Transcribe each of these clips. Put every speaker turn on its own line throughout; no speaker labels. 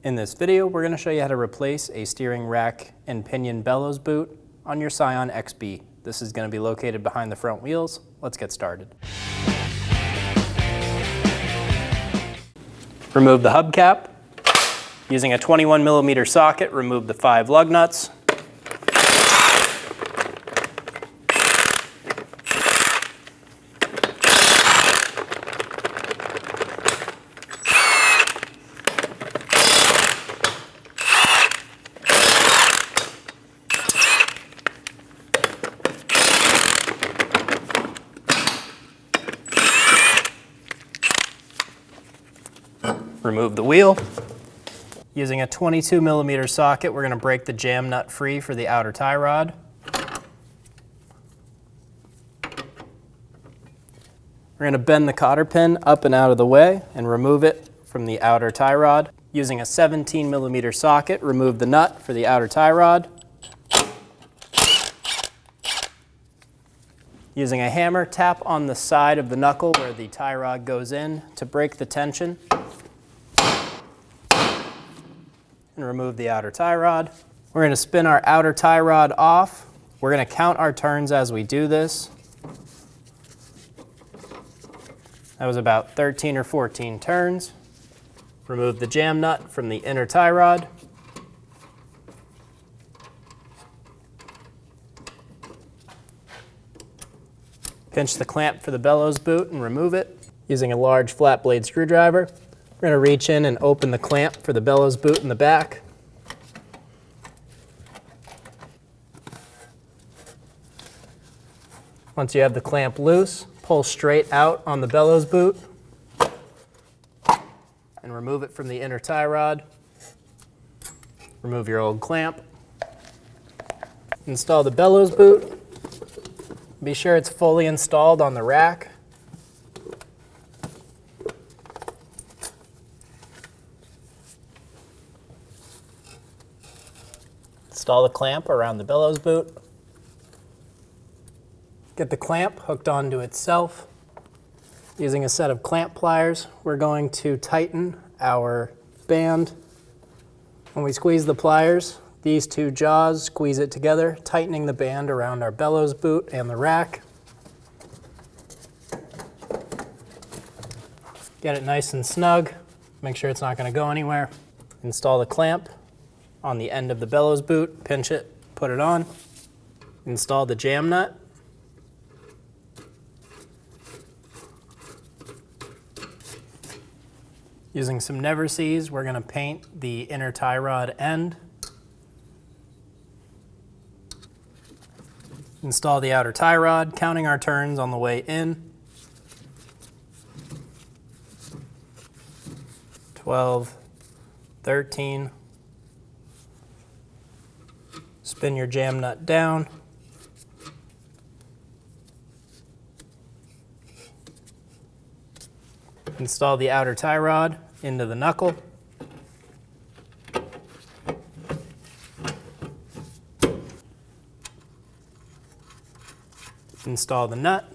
In this video, we're going to show you how to replace a steering rack and pinion bellows boot on your Scion XB. This is going to be located behind the front wheels. Let's get started. Remove the hubcap. Using a 21mm socket, remove the 5 lug nuts. Remove the wheel. Using a 22mm socket, we're going to break the jam nut free for the outer tie rod. We're going to bend the cotter pin up and out of the way and remove it from the outer tie rod. Using a 17mm socket, remove the nut for the outer tie rod. Using a hammer, tap on the side of the knuckle where the tie rod goes in to break the tension. And remove the outer tie rod. We're going to spin our outer tie rod off. We're going to count our turns as we do this. That was about 13 or 14 turns. Remove the jam nut from the inner tie rod. Pinch the clamp for the bellows boot and remove it. Using a large flat blade screwdriver, we're going to reach in and open the clamp for the bellows boot in the back. Once you have the clamp loose, pull straight out on the bellows boot and remove it from the inner tie rod. Remove your old clamp. Install the bellows boot. Be sure it's fully installed on the rack. Install the clamp around the bellows boot. Get the clamp hooked onto itself. Using a set of clamp pliers, we're going to tighten our band. When we squeeze the pliers, these two jaws squeeze it together, tightening the band around our bellows boot and the rack. Get it nice and snug. Make sure it's not going to go anywhere. Install the clamp on the end of the bellows boot, pinch it, put it on. Install the jam nut. Using some never sees, we're going to paint the inner tie rod end. Install the outer tie rod, counting our turns on the way in. 12, 13. Spin your jam nut down. Install the outer tie rod into the knuckle. Install the nut.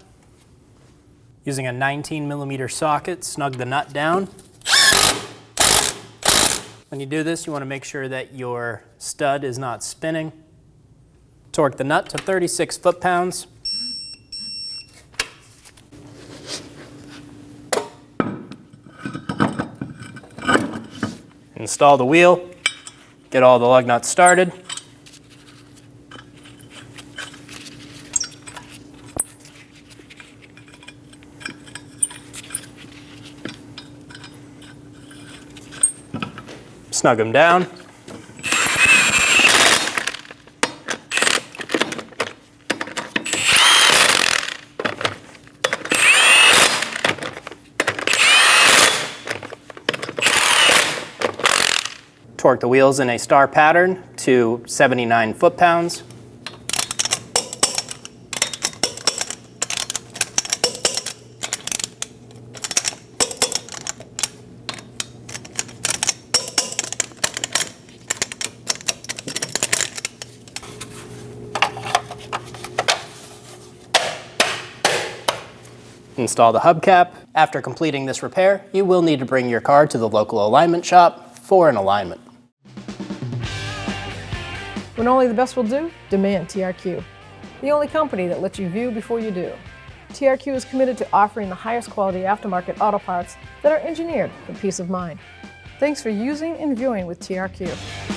Using a 19mm socket, snug the nut down. When you do this, you want to make sure that your stud is not spinning. Torque the nut to 36 foot-pounds. Install the wheel. Get all the lug nuts started. Snug them down. Torque the wheels in a star pattern to 79 foot-pounds. Install the hubcap. After completing this repair, you will need to bring your car to the local alignment shop 4 in alignment.
When only the best will do, demand TRQ. The only company that lets you view before you do. TRQ is committed to offering the highest quality aftermarket auto parts that are engineered for peace of mind. Thanks for using and viewing with TRQ.